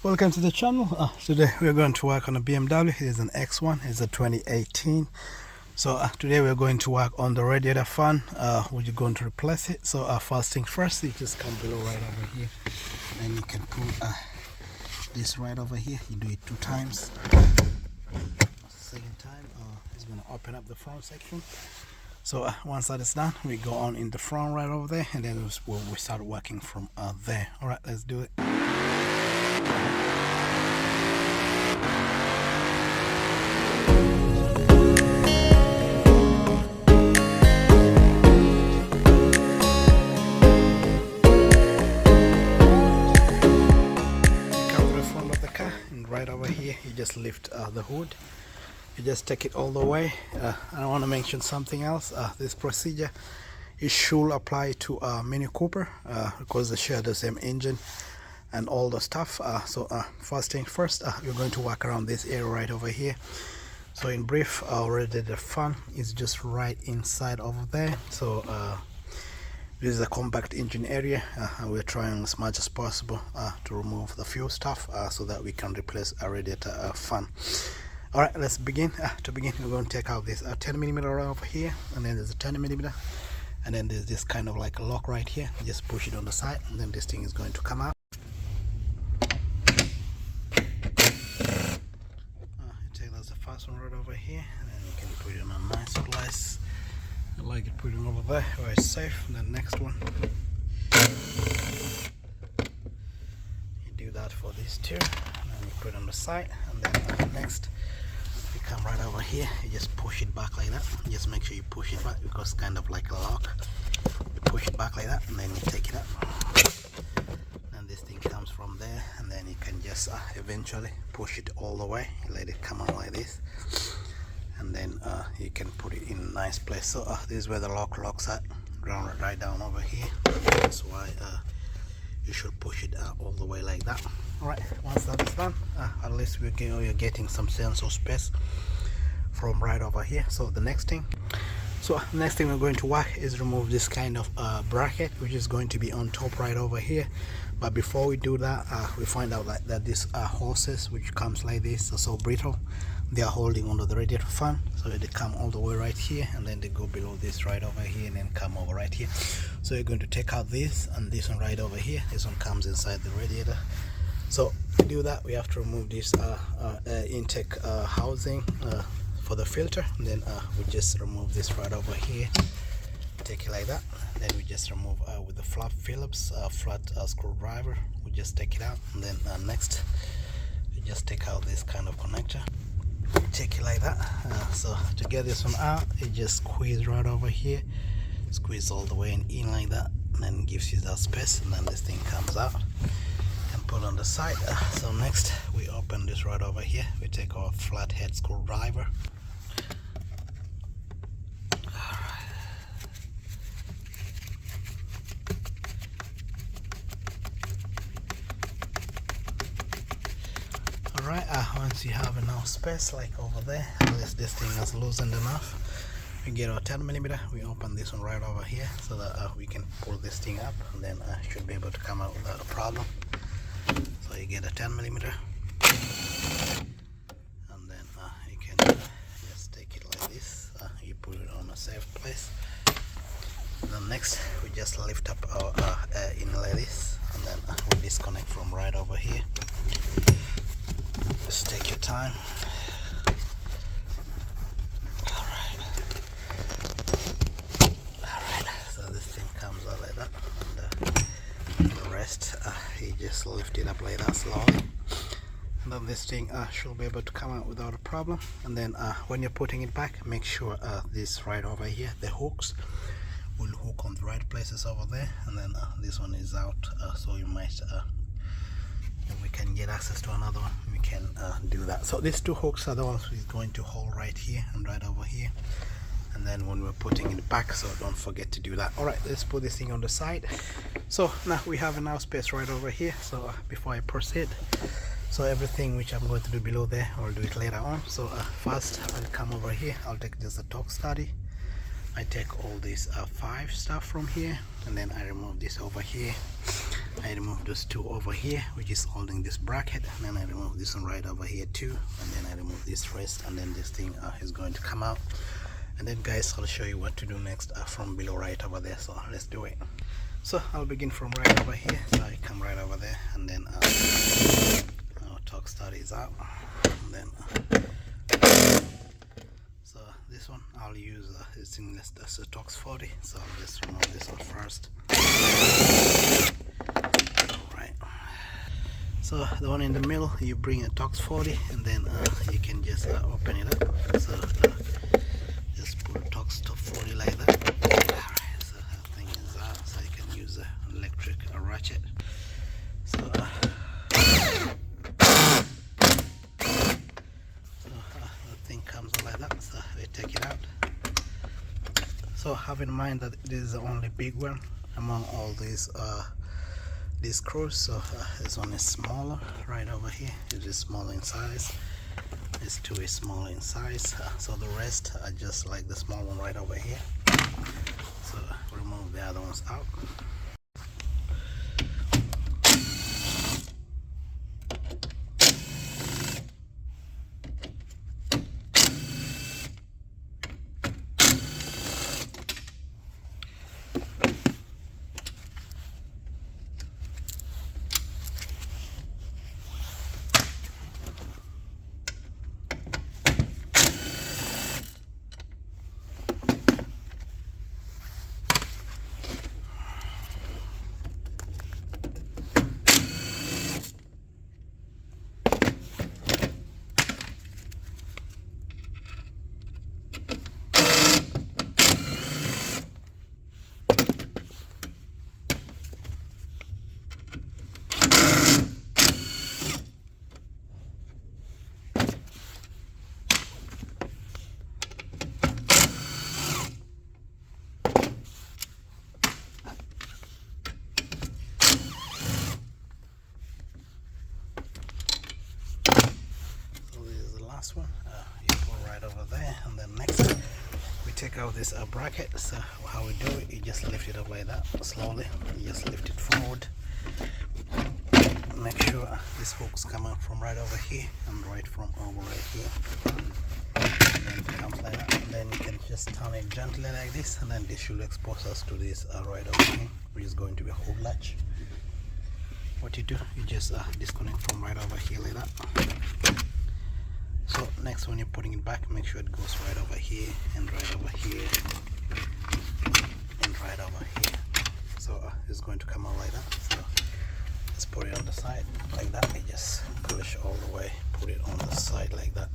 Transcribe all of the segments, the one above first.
Welcome to the channel. Today we are going to work on a BMW. It is an X1. It's a 2018. So today we are going to work on the radiator fan. We're going to replace it. So first thing first, you just come below right over here, and you can pull this right over here. You do it 2 times. Second time, it's going to open up the front section. So once that is done, we go on in the front right over there, and then we start working from there. All right, let's do it. Right over here, you just lift the hood. You just take it all the way. I want to mention something else. This procedure it should apply to Mini Cooper because they share the same engine and all the stuff. So first thing first, you're going to walk around this area right over here. So in brief, already the fan is just right inside over there. So this is a compact engine area, and we're trying as much as possible to remove the fuel stuff so that we can replace a radiator fan. All right, let's begin. To begin, we're going to take out this 10mm over here, and then there's a 10mm, and then there's this kind of like a lock right here. Just push it on the side, and then this thing is going to come out. You take that's the first one right over here, and then you can put it on a nice place. I like it putting over there where it's safe. And then next one, you do that for these two, and then you put it on the side, and then next you come right over here, you just push it back like that. You just make sure you push it back because it's kind of like a lock. You push it back like that, and then you take it up, and this thing comes from there, and then you can just eventually push it all the way. You let it come out like this, and then you can put it in a nice place. So this is where the locks at, right down over here. That's why you should push it all the way like that. All right, once that is done, at least you're getting some sense of space from right over here. So the next thing we're going to work is remove this kind of bracket, which is going to be on top right over here. But before we do that, we find out that these hoses, which comes like this, are so brittle. They are holding onto the radiator fan, so they come all the way right here, and then they go below this right over here, and then come over right here. So you're going to take out this and this one right over here. This one comes inside the radiator. So to do that, we have to remove this intake housing for the filter, and then we just remove this right over here. Take it like that, and then we just remove with the flat Phillips flat screwdriver. We just take it out, and then next we just take out this kind of connector. Take it like that. So to get this one out, you just squeeze right over here, squeeze all the way and in like that, and then gives you that space, and then this thing comes out and put on the side. So next we open this right over here. We take our flathead screwdriver. Alright, once you have enough space like over there, unless this thing has loosened enough, we get our 10mm. We open this one right over here so that we can pull this thing up, and then should be able to come out without a problem. So you get a 10mm, and then you can just take it like this. You put it on a safe place. And then next we just lift up our inner like this, and then we disconnect from right over here. Just take your time. Alright, so this thing comes out like that, and the rest you just lift it up like that slowly, and then this thing should be able to come out without a problem. And then when you're putting it back, make sure this right over here, the hooks will hook on the right places over there, and then this one is out, so you might if we can get access to another one, we can do that. So these 2 hooks are the ones we're going to hold right here and right over here, and then when we're putting it back, so don't forget to do that. All right, let's put this thing on the side. So now we have enough space right over here. So before I proceed, so everything which I'm going to do below there, I'll do it later on. So first I'll come over here. I'll take just the Torx study. I take all this 5 stuff from here, and then I remove this over here. I remove those two over here, which is holding this bracket, and then I remove this one right over here too, and then I remove this rest, and then this thing is going to come out. And then guys, I'll show you what to do next from below right over there, so let's do it. So I'll begin from right over here. So I come right over there, and then our Torx start is out, and then so this one I'll use this thing, that's a Torx 40, so I'll just remove this one first. Alright, so the one in the middle, you bring a Torx 40, and then you can just open it up. So just put a Torx 40 like that. Alright, so that thing is out, so you can use an electric ratchet. So thing comes like that, so we take it out. So have in mind that this is the only big one among all these screws. So this one is smaller right over here. It is smaller in size. This two is smaller in size. So the rest are just like the small one right over here. So remove the other ones out. One you put right over there, and then next we take out this bracket. So how we do it, you just lift it up like that slowly. You just lift it forward, make sure this hook's come out from right over here and right from over right here, and then it comes like that, and then you can just turn it gently like this, and then this should expose us to this right over here, which is going to be a hood latch. What you do, you just disconnect from right over here like that. So next, when you're putting it back, make sure it goes right over here and right over here and right over here. So it's going to come out like that. So let's put it on the side like that. You just push all the way, put it on the side like that.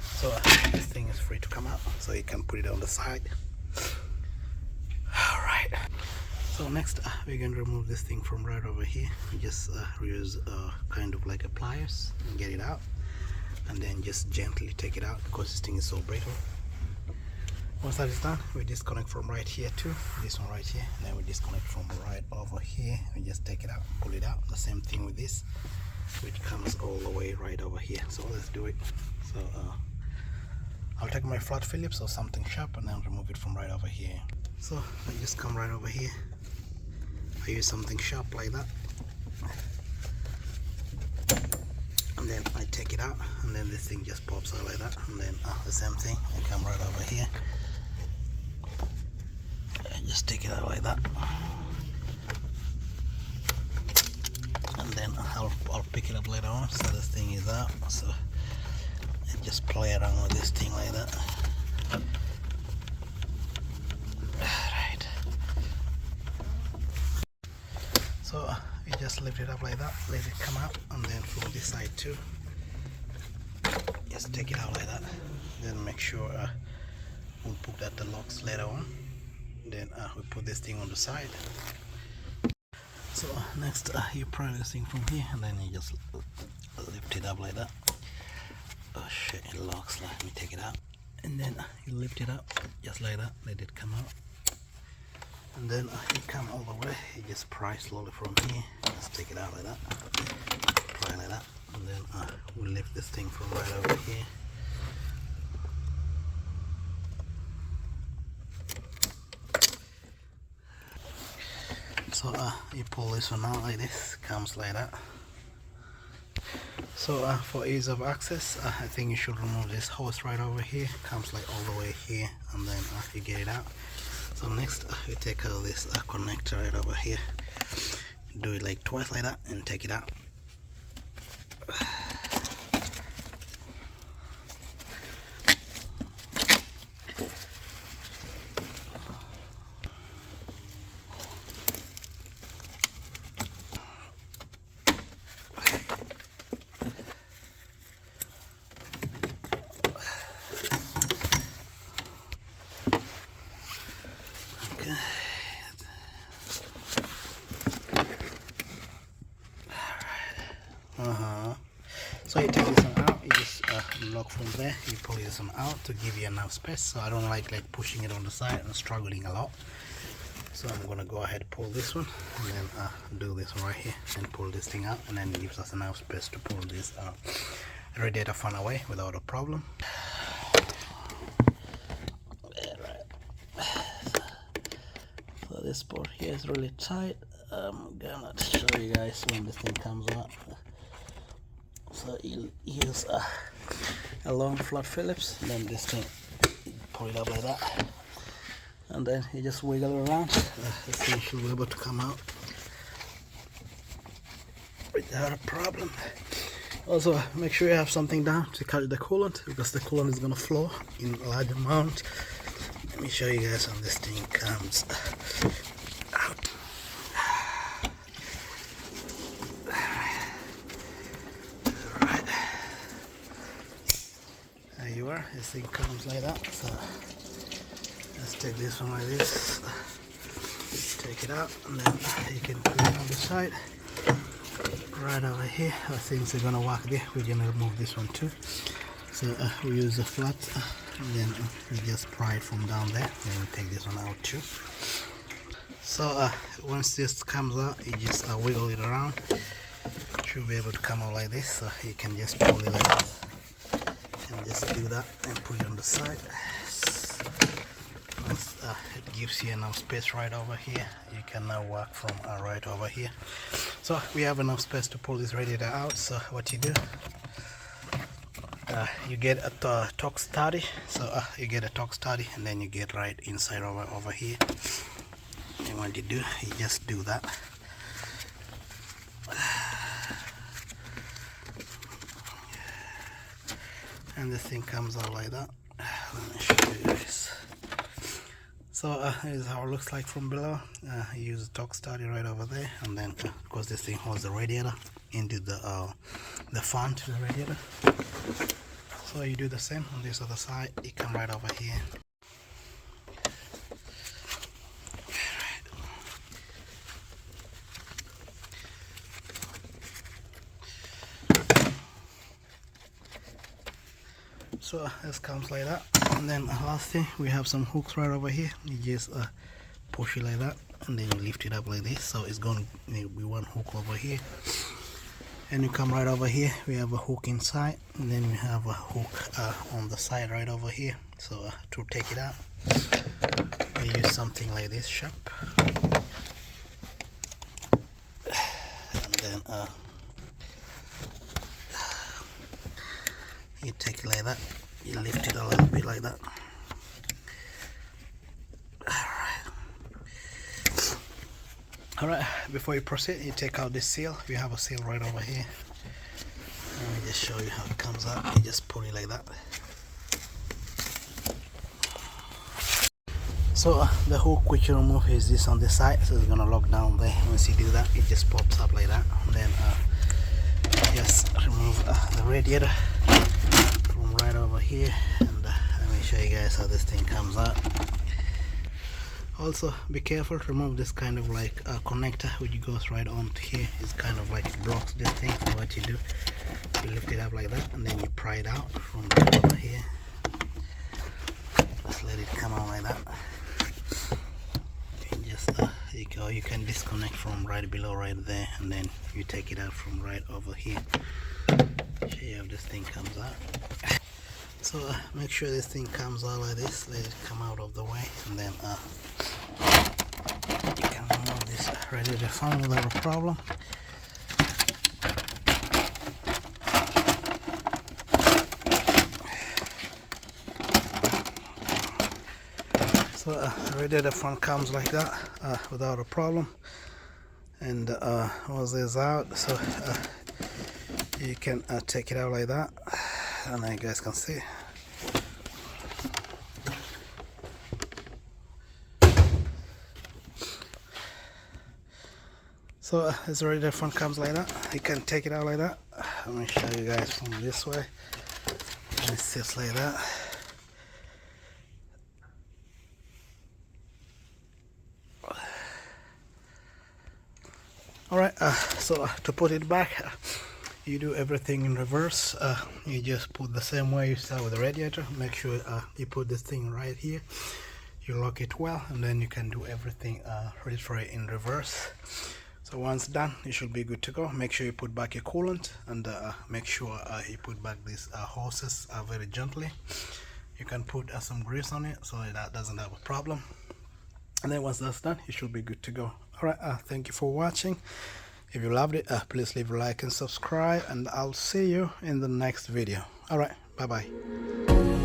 So this thing is free to come out, so you can put it on the side. Alright, so next we're going to remove this thing from right over here. We just use kind of like a pliers and get it out, and then just gently take it out because this thing is so brittle. Once that is done, we disconnect from right here too, this one right here, and then we disconnect from right over here. We just take it out, pull it out. The same thing with this, which comes all the way right over here. So let's do it. So I'll take my flat Phillips or something sharp and then remove it from right over here. So I just come right over here. I use something sharp like that, and then I take it out, and then this thing just pops out like that, and then the same thing, I come right over here and just take it out like that, and then I'll pick it up later on. So this thing is out, so I just play around with this thing like that. Right, so you just lift it up like that, let it come out, and then from this side too, just take it out like that. Then make sure we'll put that the locks later on. Then we put this thing on the side. So next you pry this thing from here, and then you just lift it up like that. Oh shit, it locks. Let me take it out, and then you lift it up just like that, let it come out, and then you come all the way, you just pry slowly from here, just take it out like that, pry like that, and then we'll lift this thing from right over here. So you pull this one out like this, comes like that. So for ease of access, I think you should remove this hose right over here. Comes like all the way here, and then you get it out. So next you take out this connector right over here. Do it like twice like that and take it out. So you take this one out, you just lock from there, you pull this one out to give you enough space. So I don't like pushing it on the side and struggling a lot. So I'm gonna go ahead and pull this one and then do this one right here and pull this thing out, and then it gives us enough space to pull this radiator fan away without a problem. So this part here is really tight. I'm gonna show you guys when this thing comes out. So you use a long flat Phillips, and then this thing, pull it up like that, and then you just wiggle it around. This thing should be able to come out without a problem. Also, make sure you have something down to catch the coolant, because the coolant is gonna flow in a large amount. Let me show you guys how this thing comes out. This thing comes like that. So let's take this one like this, take it out, and then you can put it on the side right over here. Things are gonna work there. We're gonna remove this one too. So we use a flat, and then we just pry it from down there, and we take this one out too. So once this comes out, you just wiggle it around. It should be able to come out like this. So you can just pull it like this. And just do that and put it on the side. Once it gives you enough space right over here, you can now work from right over here. So we have enough space to pull this radiator out. So what you do, you get a Torx 30. So you get a Torx 30, and then you get right inside over here. And what you do, you just do that. And this thing comes out like that. Let me show you guys. So this is how it looks like from below. You use the Torx 30 right over there, and then of course this thing holds the radiator into the fan to the radiator. So you do the same on this other side. You come right over here. So this comes like that, and then last thing, we have some hooks right over here. You just push it like that, and then you lift it up like this. So it's going to be one hook over here, and you come right over here. We have a hook inside, and then we have a hook on the side right over here. So to take it out, we use something like this sharp, and then you take it like that, you lift it a little bit like that. Alright, before you proceed, you take out this seal. We have a seal right over here. Let me just show you how it comes out. You just pull it like that. So the hook which you remove is this on the side, so it's gonna lock down there. Once you do that, it just pops up like that, and then just remove the radiator from right over here, and let me show you guys how this thing comes out. Also be careful to remove this kind of like connector which goes right on to here. It's kind of like blocks this thing. So what you do, you lift it up like that, and then you pry it out from right over here. Just let it come out like that. And just you can disconnect from right below right there, and then you take it out from right over here. Show you how this thing comes out. So make sure this thing comes out like this. Let it come out of the way, and then you can remove this this radiator fan without a problem. So radiator fan comes like that without a problem, and once it's out, so you can take it out like that, and you guys can see. So this radiator fan comes like that. You can take it out like that. Let me show you guys from this way. It sits like that. Alright, so to put it back, you do everything in reverse. You just put the same way you start with the radiator. Make sure you put this thing right here. You lock it well, and then you can do everything literally in reverse. So once done, you should be good to go. Make sure you put back your coolant, and make sure you put back these hoses very gently. You can put some grease on it so that doesn't have a problem. And then once that's done, you should be good to go. Alright, thank you for watching. If you loved it, please leave a like and subscribe, and I'll see you in the next video. Alright, bye bye.